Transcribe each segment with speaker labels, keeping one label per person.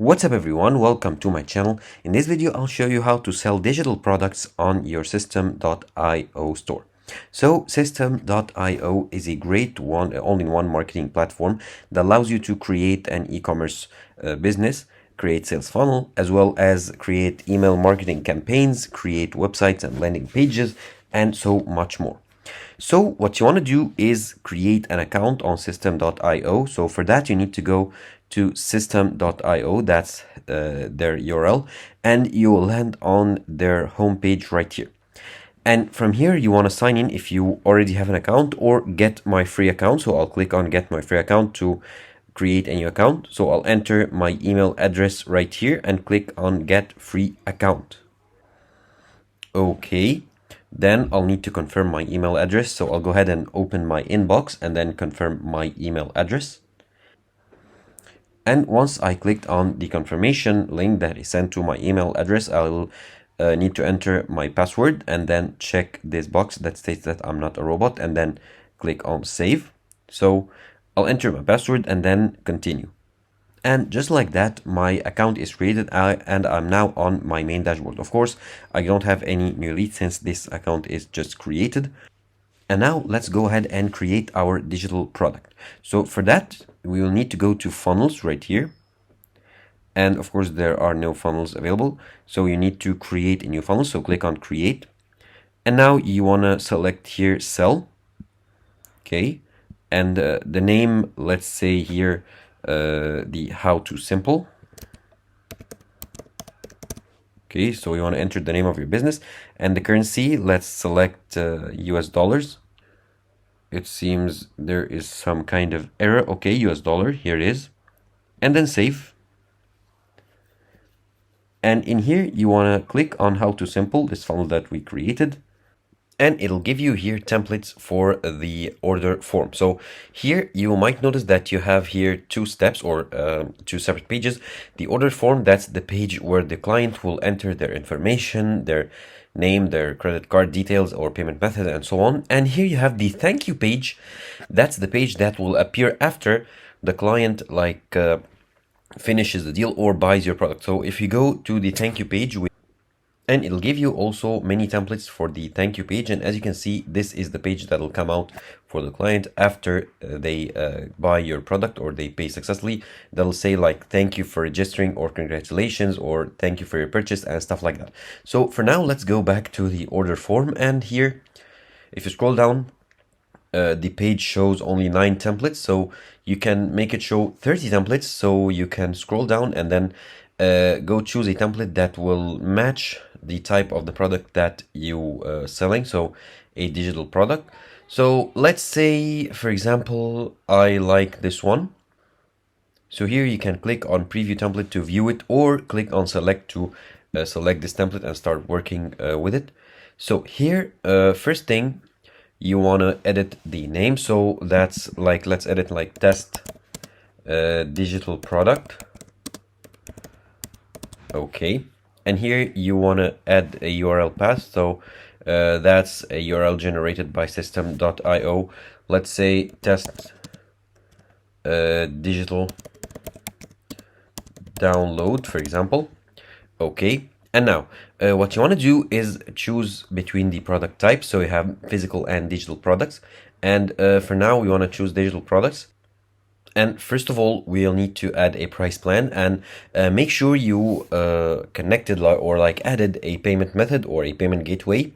Speaker 1: What's up everyone, welcome to my channel. In this video I'll show you how to sell digital products on your System.io store. So System.io is a great all-in-one marketing platform that allows you to create an e-commerce business, create sales funnel, as well as create email marketing campaigns, create websites and landing pages, and so much more. So what you want to do is create an account on System.io. So for that, you need to go to System.io, that's their URL, and you will land on their homepage right here. And from here, you want to sign in if you already have an account or get my free account. So I'll click on get my free account to create a new account. So I'll enter my email address right here and click on get free account. Okay. Then I'll need to confirm my email address. So I'll go ahead and open my inbox and then confirm my email address. And once I clicked on the confirmation link that is sent to my email address, I'll need to enter my password and then check this box that states that I'm not a robot and then click on save. So I'll enter my password and then continue. And just like that, my account is created and I'm now on my main dashboard. Of course, I don't have any new leads since this account is just created. And now let's go ahead and create our digital product. So for that, we will need to go to funnels right here. And of course, there are no funnels available. So you need to create a new funnel. So click on create. And now you want to select here sell. Okay. And the name, let's say here, the how to simple. Okay, so you want to enter the name of your business and the currency. Let's select US dollars. It seems there is some kind of error. Okay, US dollar, here it is. And then save. And in here, you want to click on how to simple, this funnel that we created. And it'll give you here templates for the order form. So here you might notice that you have here two steps or two separate pages. The order form, that's the page where the client will enter their information, their name, their credit card details or payment method and so on. And here you have the thank you page. That's the page that will appear after the client finishes the deal or buys your product. So if you go to the thank you page, and it'll give you also many templates for the thank you page. And as you can see, this is the page that will come out for the client after they buy your product or they pay successfully. That'll say like, thank you for registering or congratulations or thank you for your purchase and stuff like that. So for now, let's go back to the order form. And here, if you scroll down, the page shows only 9 templates. So you can make it show 30 templates. So you can scroll down and then go choose a template that will match the type of the product that you selling, so a digital product. So let's say, for example, I like this one. So here you can click on preview template to view it or click on select to select this template and start working with it. So here, first thing, you want to edit the name. So that's like, let's edit like test digital product. Okay, and here you want to add a URL path. So that's a URL generated by System.io. Let's say test digital download, for example. Okay, and now what you want to do is choose between the product types. So you have physical and digital products. And for now, we want to choose digital products. And first of all, we'll need to add a price plan and make sure you connected or like added a payment method or a payment gateway.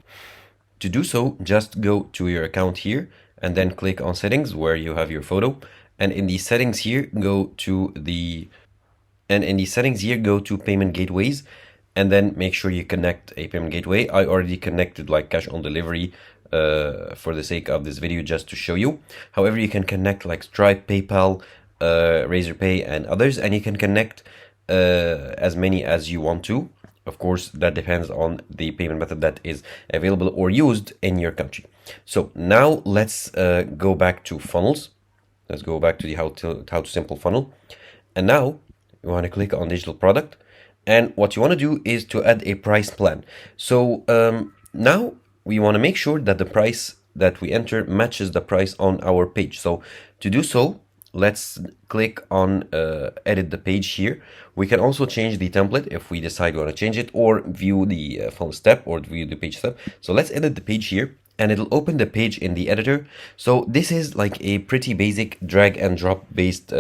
Speaker 1: To do so, just go to your account here and then click on settings where you have your photo. And in the settings here, go to payment gateways and then make sure you connect a payment gateway. I already connected like cash on delivery for the sake of this video just to show you. However, you can connect like Stripe, PayPal, Razorpay and others, and you can connect as many as you want to. Of course, that depends on the payment method that is available or used in your country. So now let's go back to funnels. Let's go back to the how to simple funnel. And now you want to click on digital product. And what you want to do is to add a price plan. So now we want to make sure that the price that we enter matches the price on our page. So to do so, let's click on edit the page here. We can also change the template if we decide we want to change it, or view the funnel step, or view the page step. So let's edit the page here, and it'll open the page in the editor. So this is like a pretty basic drag and drop based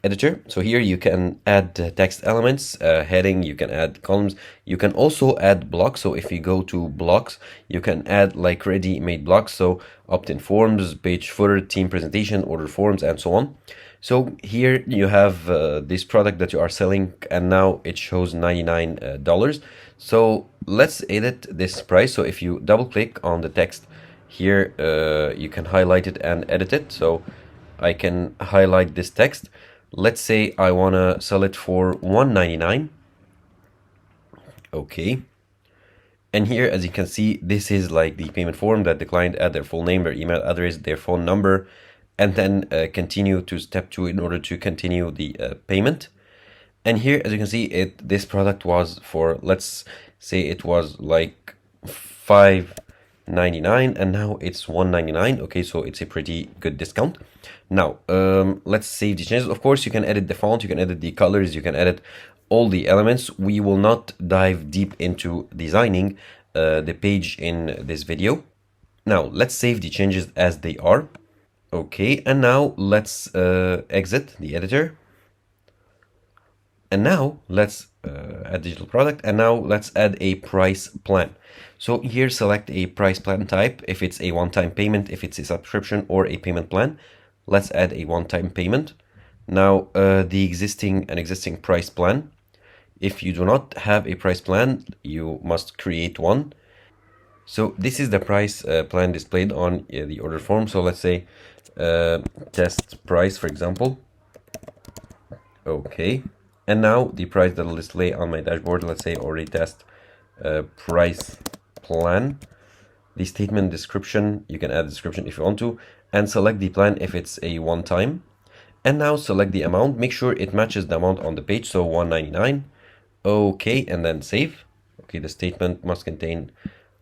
Speaker 1: editor. So here you can add text elements, heading, you can add columns, you can also add blocks. So if you go to blocks, you can add like ready-made blocks, so opt-in forms, page footer, team presentation, order forms, and so on. So here you have this product that you are selling, and now it shows $99. So let's edit this price. So if you double click on the text here, you can highlight it and edit it. So I can highlight this text. Let's say I want to sell it for $199. Okay. And here, as you can see, this is like the payment form that the client add their full name, their email address, their phone number, and then continue to step 2 in order to continue the payment. And here, as you can see, this product was for, let's say it was like $5.99, and now it's $1.99. Okay, so it's a pretty good discount. Now, let's save the changes. Of course, you can edit the font, you can edit the colors, you can edit all the elements. We will not dive deep into designing the page in this video. Now, let's save the changes as they are. Okay, and now let's exit the editor. And now let's add digital product, and now let's add a price plan. So here, select a price plan type, if it's a one-time payment, if it's a subscription or a payment plan. Let's add a one-time payment. Now the existing price plan. If you do not have a price plan, you must create one. So this is the price plan displayed on the order form. So let's say test price, for example. Okay. And now the price that will display on my dashboard, let's say already test price plan. The statement description, you can add a description if you want to, and select the plan if it's a one-time. And now select the amount, make sure it matches the amount on the page, so $199. Okay, and then save. Okay, the statement must contain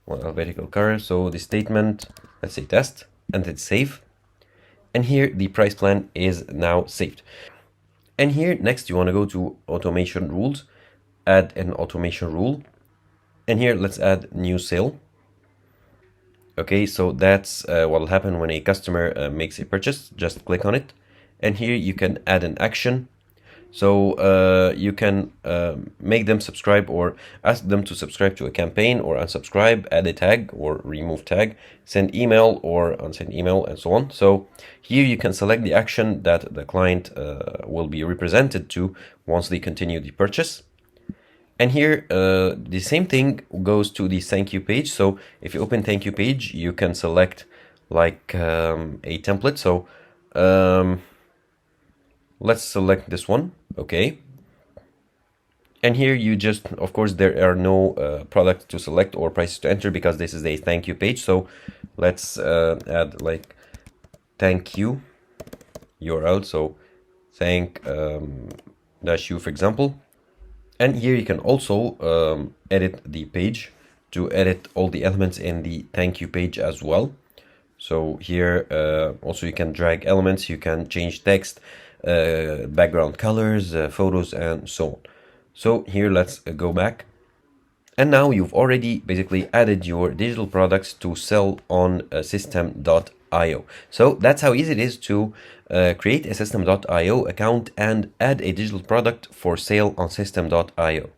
Speaker 1: one alphabetical character, so the statement, let's say test, and then save. And here the price plan is now saved. And here next you want to go to automation rules, add an automation rule, and here let's add new sale. Okay, so that's what will happen when a customer makes a purchase. Just click on it, and here you can add an action. So you can make them subscribe, or ask them to subscribe to a campaign, or unsubscribe, add a tag or remove tag, send email or unsend email, and so on. So here you can select the action that the client will be represented to once they continue the purchase. And here the same thing goes to the thank you page. So if you open thank you page, you can select like a template. So let's select this one. Okay. And here you just, of course, there are no products to select or prices to enter because this is a thank you page. So let's add like thank you URL. So thank -you, for example. And here you can also edit the page to edit all the elements in the thank you page as well. So here also you can drag elements, you can change text, background colors, photos, and so on. So here let's go back. And now you've already basically added your digital products to sell on Systeme.io. So that's how easy it is to create a Systeme.io account and add a digital product for sale on Systeme.io.